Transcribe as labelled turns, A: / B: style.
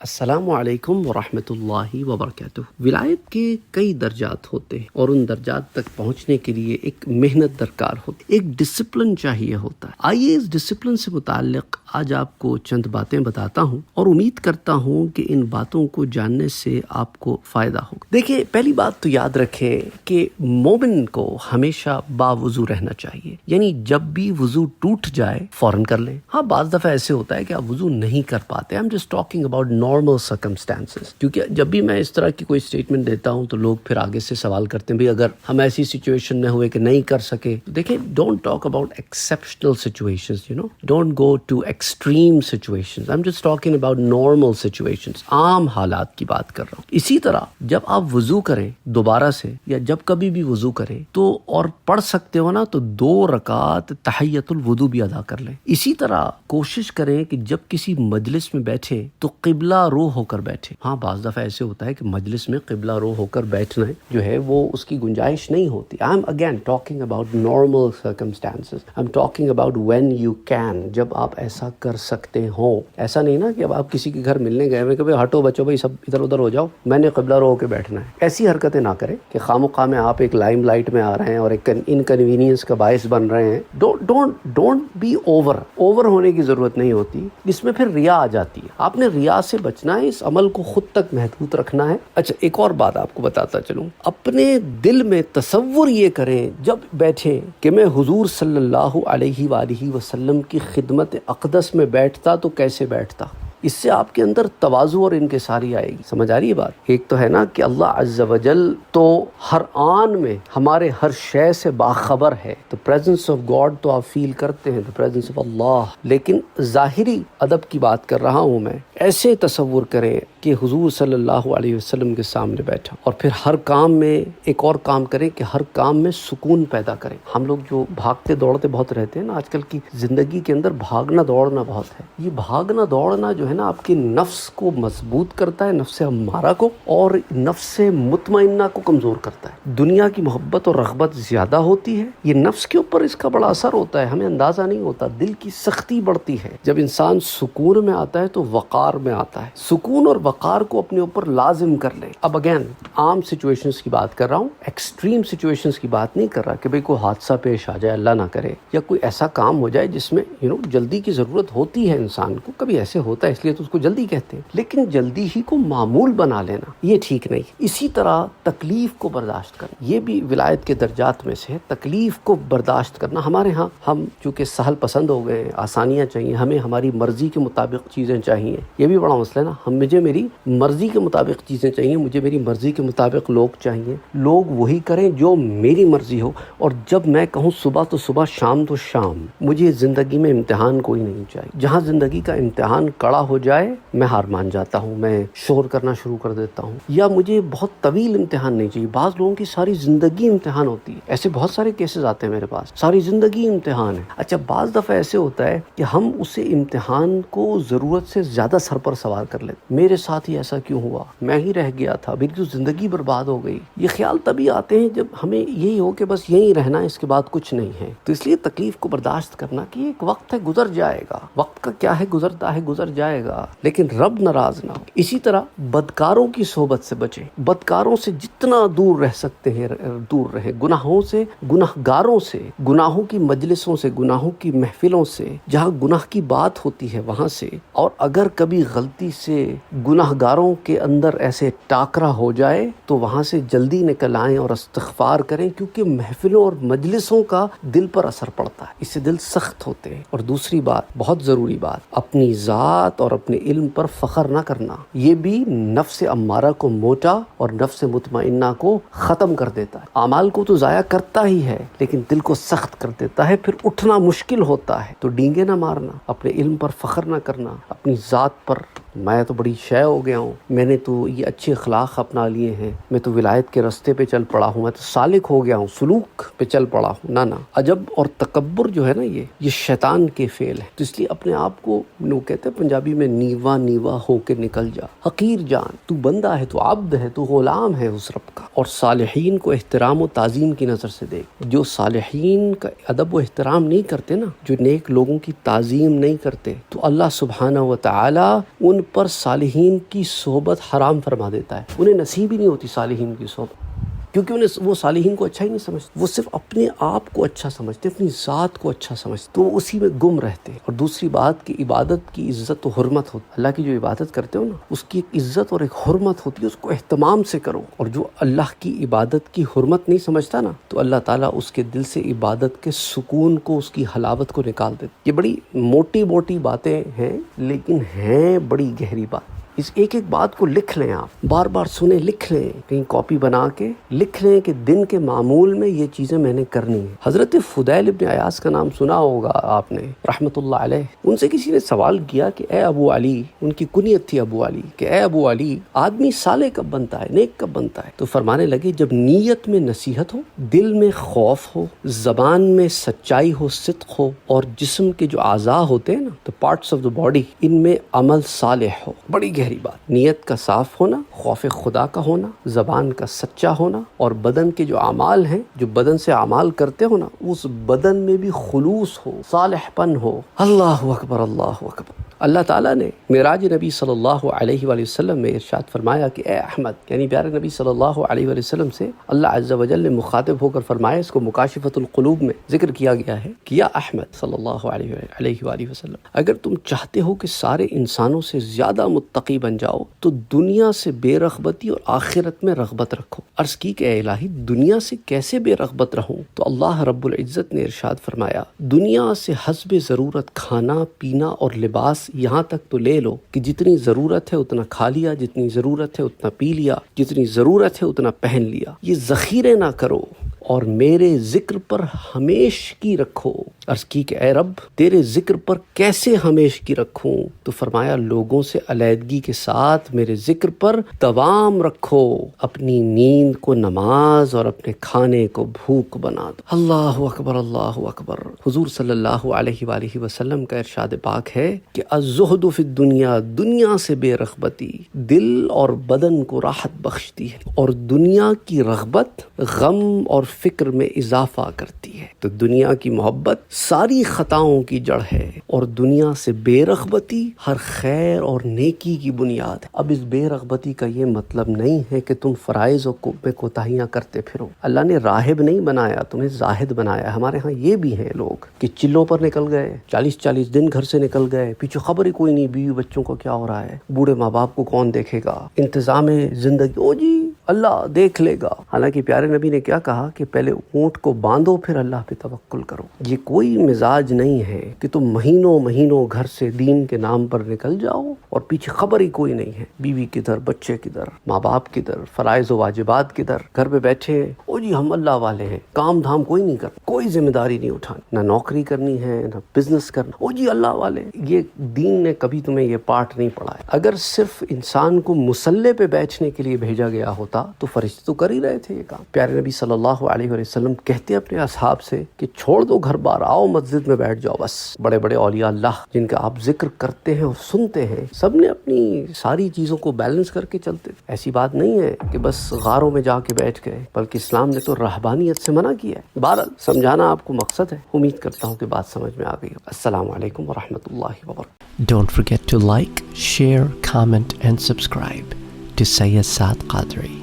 A: السلام علیکم ورحمۃ اللہ وبرکاتہ۔ ولایت کے کئی درجات ہوتے ہیں اور ان درجات تک پہنچنے کے لیے ایک محنت درکار ہوتی ہے، ایک ڈسپلن چاہیے ہوتا ہے۔ آئیے اس ڈسپلن سے متعلق آج آپ کو چند باتیں بتاتا ہوں اور امید کرتا ہوں کہ ان باتوں کو جاننے سے آپ کو فائدہ ہوگا۔ دیکھیں، پہلی بات تو یاد رکھیں کہ مومن کو ہمیشہ باوضو رہنا چاہیے، یعنی جب بھی وضو ٹوٹ جائے فوراً کر لیں۔ ہاں، بعض دفعہ ایسے ہوتا ہے کہ آپ وضو نہیں کر پاتے۔ I'm just talking about normal circumstances، کیونکہ جب بھی میں اس طرح کی کوئی اسٹیٹمنٹ دیتا ہوں تو لوگ پھر آگے سے سوال کرتے ہیں، بھئی اگر ہم ایسی سچویشن میں ہوئے کہ نہیں کر سکے، دیکھیں don't talk about exceptional situations, don't go to extreme situations. I'm just talking about normal situations، عام حالات کی بات کر رہا ہوں۔ اسی طرح جب آپ وضو کریں دوبارہ سے یا جب کبھی بھی وضو کریں تو اور پڑھ سکتے ہو نا تو 2 رکعت تحیۃ الوضو بھی ادا کر لیں۔ اسی طرح کوشش کریں کہ جب کسی مجلس میں بیٹھے تو قبلہ رو ہو کر بیٹھے۔ ہاں، بعض دفعہ ایسے ہوتا ہے کہ مجلس میں قبلہ رو ہو کر بیٹھنا جو ہے وہ اس کی گنجائش نہیں ہوتی۔ I'm again talking about normal circumstances۔ I'm talking about when you can، جب آپ ایسا کر سکتے ہو۔ ایسا نہیں نا کہ اب آپ کسی کے گھر ملنے گئے ہوئے کہ بھئی ہٹو بچو، بھئی سب ادھر ادھر ہو جاؤ، میں نے قبلہ رو ہو کے بیٹھنا ہے۔ ایسی حرکتیں نہ کریں کہ خواہ میں آپ ایک لائم لائٹ میں آ رہے ہیں اور ایک انکنوینئنس کا باعث بن رہے ہیں۔ ڈونٹ بی اوور ہونے کی ضرورت نہیں ہوتی، اس میں پھر ریا آ جاتی ہے۔ آپ نے ریا سے بچنا ہے، اس عمل کو خود تک محدود رکھنا ہے۔ اچھا، ایک اور بات آپ کو بتاتا چلوں، اپنے دل میں تصور یہ کریں جب بیٹھے کہ میں حضور صلی اللہ علیہ وآلہ وسلم کی خدمت اقدس میں بیٹھتا تو کیسے بیٹھتا۔ اس سے آپ کے اندر تواضع اور انکساری آئے گی۔ سمجھ آ رہی ہے بات؟ ایک تو ہے نا کہ اللہ عز و جل تو ہر آن میں ہمارے ہر شے سے باخبر ہے، تو پریزنس آف گاڈ تو آپ فیل کرتے ہیں، تو پریزنس آف اللہ۔ لیکن ظاہری ادب کی بات کر رہا ہوں میں، ایسے تصور کریں کہ حضور صلی اللہ علیہ وسلم کے سامنے بیٹھا اور پھر ہر کام میں ایک اور کام کریں کہ ہر کام میں سکون پیدا کریں۔ ہم لوگ جو بھاگتے دوڑتے بہت رہتے ہیں نا، آج کل کی زندگی کے اندر بھاگنا دوڑنا بہت ہے۔ یہ بھاگنا دوڑنا جو ہے نا آپ کے نفس کو مضبوط کرتا ہے، نفس امارہ کو، اور نفس مطمئنہ کو کمزور کرتا ہے۔ دنیا کی محبت اور رغبت زیادہ ہوتی ہے، یہ نفس کے اوپر اس کا بڑا اثر ہوتا ہے، ہمیں اندازہ نہیں ہوتا۔ دل کی سختی بڑھتی ہے۔ جب انسان سکون میں آتا ہے تو وقار میں آتا ہے۔ سکون اور وقار کو اپنے اوپر لازم کر لیں۔ اب اگین عام سچویشنز کی بات کر رہا ہوں، ایکسٹریم سچویشنز کی بات نہیں کر رہا کہ بھئی کوئی حادثہ پیش آ جائے، اللہ نہ کرے، یا کوئی ایسا کام ہو جائے جس میں جلدی کی ضرورت ہوتی ہے انسان کو، کبھی ایسے ہوتا ہے اس لیے تو اس کو جلدی کہتے ہیں، لیکن جلدی ہی کو معمول بنا لینا یہ ٹھیک نہیں۔ اسی طرح تکلیف کو برداشت کرنا، یہ بھی ولایت کے درجات میں سے ہے۔ تکلیف کو برداشت کرنا، ہمارے ہاں ہم چونکہ سہل پسند ہو گئے ہیں، آسانیاں چاہیے ہمیں، ہماری مرضی کے مطابق چیزیں چاہیے، یہ بھی بڑا مسئلہ ہے نا۔ مجھے میری مرضی کے مطابق چیزیں چاہیے، مجھے میری مرضی کے مطابق لوگ چاہیے، لوگ وہی کریں جو میری مرضی ہو، اور جب میں کہوں صبح تو صبح، شام تو شام۔ مجھے زندگی میں امتحان کوئی نہیں چاہیے۔ جہاں زندگی کا امتحان کڑا ہو جائے میں ہار مان جاتا ہوں، میں شور کرنا شروع کر دیتا ہوں، یا مجھے بہت طویل امتحان نہیں چاہیے۔ بعض لوگوں کی ساری زندگی امتحان ہوتی ہے، ایسے بہت سارے کیسز آتے ہیں میرے پاس، ساری زندگی امتحان ہے۔ اچھا، بعض دفعہ ایسے ہوتا ہے کہ ہم اسے امتحان کو ضرورت سے زیادہ سر پر سوار کر لیتے، میرے ساتھ ہی ایسا کیوں ہوا، میں ہی رہ گیا تھا، میری تو زندگی برباد ہو گئی۔ یہ خیال تبھی آتے ہیں جب ہمیں یہی ہو کہ بس یہیں رہنا ہے، اس کے بعد کچھ نہیں ہے۔ تو اس لیے تکلیف کو برداشت کرنا کہ ایک وقت ہے، گزر جائے گا، وقت کا کیا ہے، گزرتا ہے گزر جائے گا، لیکن رب ناراض نہ ہو۔ اسی طرح بدکاروں کی صحبت سے بچیں، بدکاروں سے جتنا دور رہ سکتے ہیں دور رہیں، گناہوں سے، گناہگاروں سے، گناہوں کی مجلسوں سے، گناہوں کی محفلوں سے، جہاں گناہ کی بات ہوتی ہے وہاں سے۔ اور اگر کبھی غلطی سے گناہگاروں کے اندر ایسے ٹاکرا ہو جائے تو وہاں سے جلدی نکل آئیں اور استغفار کریں، کیونکہ محفلوں اور مجلسوں کا دل پر اثر پڑتا ہے، اس سے دل سخت ہوتے ہیں۔ اور دوسری بات، بہت ضروری بات، اپنی ذات اور اپنے علم پر فخر نہ کرنا، یہ بھی نفس امارہ کو موٹا اور نفس مطمئنہ کو ختم کر دیتا ہے۔ اعمال کو تو ضائع کرتا ہی ہے لیکن دل کو سخت کر دیتا ہے، پھر اٹھنا مشکل ہوتا ہے۔ تو ڈینگے نہ مارنا، اپنے علم پر فخر نہ کرنا، اپنی ذات پر میں تو بڑی شے ہو گیا ہوں، میں نے تو یہ اچھے اخلاق اپنا لیے ہیں، میں تو ولایت کے راستے پہ چل پڑا ہوں، میں تو سالک ہو گیا ہوں، سلوک پہ چل پڑا ہوں۔ نہ عجب اور تکبر جو ہے نا، یہ شیطان کے فعل ہے۔ تو اس لیے اپنے آپ کو لوگ کہتے ہیں پنجابی میں، نیوا ہو کے نکل جا، حقیر جان، تو بندہ ہے، تو عبد ہے، تو غلام ہے اس رب کا۔ اور صالحین کو احترام و تعظیم کی نظر سے دیکھ، جو صالحین کا ادب و احترام نہیں کرتے نا، جو نیک لوگوں کی تعظیم نہیں کرتے، تو اللہ سبحانہ و تعالی ان پر صالحین کی صحبت حرام فرما دیتا ہے. انہیں نصیب ہی نہیں ہوتی صالحین کی صحبت، کیونکہ انہیں وہ صالحین کو اچھا ہی نہیں سمجھتے. وہ صرف اپنے آپ کو اچھا سمجھتے، اپنی ذات کو اچھا سمجھتے، تو وہ اسی میں گم رہتے. اور دوسری بات کہ عبادت کی عزت و حرمت ہوتی. اللہ کی جو عبادت کرتے ہو نا، اس کی ایک عزت اور ایک حرمت ہوتی ہے، اس کو اہتمام سے کرو. اور جو اللہ کی عبادت کی حرمت نہیں سمجھتا نا، تو اللہ تعالیٰ اس کے دل سے عبادت کے سکون کو، اس کی حلاوت کو نکال دیتے. یہ بڑی موٹی موٹی باتیں ہیں، لیکن ہیں بڑی گہری بات. اس ایک ایک بات کو لکھ لیں، آپ بار بار سنیں، لکھ لیں، کہیں کاپی بنا کے لکھ لیں کہ دن کے معمول میں یہ چیزیں میں نے کرنی ہیں. حضرت فضیل ابن عیاض کا نام سنا ہوگا آپ نے رحمۃ اللہ علیہ. ان سے کسی نے سوال کیا کہ اے ابو علی، ان کی کنیت تھی ابو علی، کہ اے ابو علی، آدمی صالح کب بنتا ہے، نیک کب بنتا ہے؟ تو فرمانے لگے جب نیت میں نصیحت ہو، دل میں خوف ہو، زبان میں سچائی ہو، صدق ہو، اور جسم کے جو اعضاء ہوتے ہیں نا، تو پارٹس آف دا باڈی، ان میں عمل صالح ہو. بڑی گہری بات. نیت کا صاف ہونا، خوف خدا کا ہونا، زبان کا سچا ہونا، اور بدن کے جو اعمال ہیں، جو بدن سے اعمال کرتے ہو نا، اس بدن میں بھی خلوص ہو، صالح پن ہو. اللہ اکبر، اللہ اکبر. اللہ تعالیٰ نے معراج نبی صلی اللہ علیہ وآلہ وسلم میں ارشاد فرمایا کہ اے احمد، یعنی پیارے نبی صلی اللہ علیہ وآلہ وسلم سے اللہ عز و جل نے مخاطب ہو کر فرمایا، اس کو مکاشفۃ القلوب میں ذکر کیا گیا ہے کہ یا احمد صلی اللہ علیہ وآلہ وسلم، اگر تم چاہتے ہو کہ سارے انسانوں سے زیادہ متقی بن جاؤ تو دنیا سے بے رغبتی اور آخرت میں رغبت رکھو. عرض کی کہ اے الہی، دنیا سے کیسے بے رغبت رہوں؟ تو اللہ رب العزت نے ارشاد فرمایا، دنیا سے حسب ضرورت کھانا پینا اور لباس یہاں تک تو لے لو کہ جتنی ضرورت ہے اتنا کھا لیا، جتنی ضرورت ہے اتنا پی لیا، جتنی ضرورت ہے اتنا پہن لیا. یہ ذخیرے نہ کرو اور میرے ذکر پر ہمیشگی رکھو. عرض کی کہ اے رب، تیرے ذکر پر کیسے ہمیشگی رکھوں؟ تو فرمایا لوگوں سے علیحدگی کے ساتھ میرے ذکر پر دوام رکھو، اپنی نیند کو نماز اور اپنے کھانے کو بھوک بنا دو. اللہ اکبر، اللہ اکبر. حضور صلی اللہ علیہ وآلہ وسلم کا ارشاد پاک ہے کہ الزہد فی الدنیا، دنیا سے بے رغبتی دل اور بدن کو راحت بخشتی ہے، اور دنیا کی رغبت غم اور فکر میں اضافہ کرتی ہے. تو دنیا کی محبت ساری خطاؤں کی جڑ ہے، اور دنیا سے بے رغبتی ہر خیر اور نیکی کی بنیاد ہے. اب اس بے رغبتی کا یہ مطلب نہیں ہے کہ تم فرائض میں کوتاہیاں کرتے پھرو. اللہ نے راہب نہیں بنایا، تمہیں زاہد بنایا. ہمارے ہاں یہ بھی ہیں لوگ کہ چلوں پر نکل گئے، 40 دن گھر سے نکل گئے، پیچھے خبر ہی کوئی نہیں بیوی بچوں کو کیا ہو رہا ہے، بوڑھے ماں باپ کو کون دیکھے گا، انتظام زندگی او جی اللہ دیکھ لے گا. حالانکہ پیارے نبی نے کیا کہا کہ پہلے اونٹ کو باندھو پھر اللہ پہ توکل کرو. یہ کوئی مزاج نہیں ہے کہ تم مہینوں گھر سے دین کے نام پر نکل جاؤ اور پیچھے خبر ہی کوئی نہیں ہے، بیوی کدھر، بچے کدھر، ماں باپ کدھر، فرائض و واجبات کدھر. گھر پہ بیٹھے او جی ہم اللہ والے ہیں، کام دھام کوئی نہیں کرنا، کوئی ذمہ داری نہیں اٹھانی، نہ نوکری کرنی ہے نہ بزنس کرنا، او جی اللہ والے. یہ دین نے کبھی تمہیں یہ پارٹ نہیں پڑھایا. اگر صرف انسان کو مصلے پہ بیٹھنے کے لیے بھیجا گیا ہوتا تو فرشتے تو کر ہی رہے تھے یہ کام. پیارے نبی صلی اللہ علیہ وسلم کہتے اپنے اصحاب سے کہ چھوڑ دو گھر بار، آؤ مسجد میں بیٹھ جاؤ. بس بڑے بڑے اولیاء اللہ جن کا آپ ذکر کرتے ہیں اور سنتے ہیں، سب نے اپنی ساری چیزوں کو بیلنس کر کے چلتے. ایسی بات نہیں ہے کہ بس غاروں میں جا کے بیٹھ گئے، بلکہ اسلام نے تو رہبانیت سے منع کیا ہے. بہرحال سمجھانا آپ کو مقصد ہے. امید کرتا ہوں کہ بات سمجھ میں آ گئی. السلام علیکم ورحمۃ اللہ وبرکاتہ.
B: Don't forget to like, share, comment and subscribe to Sayyid Saad Qadri.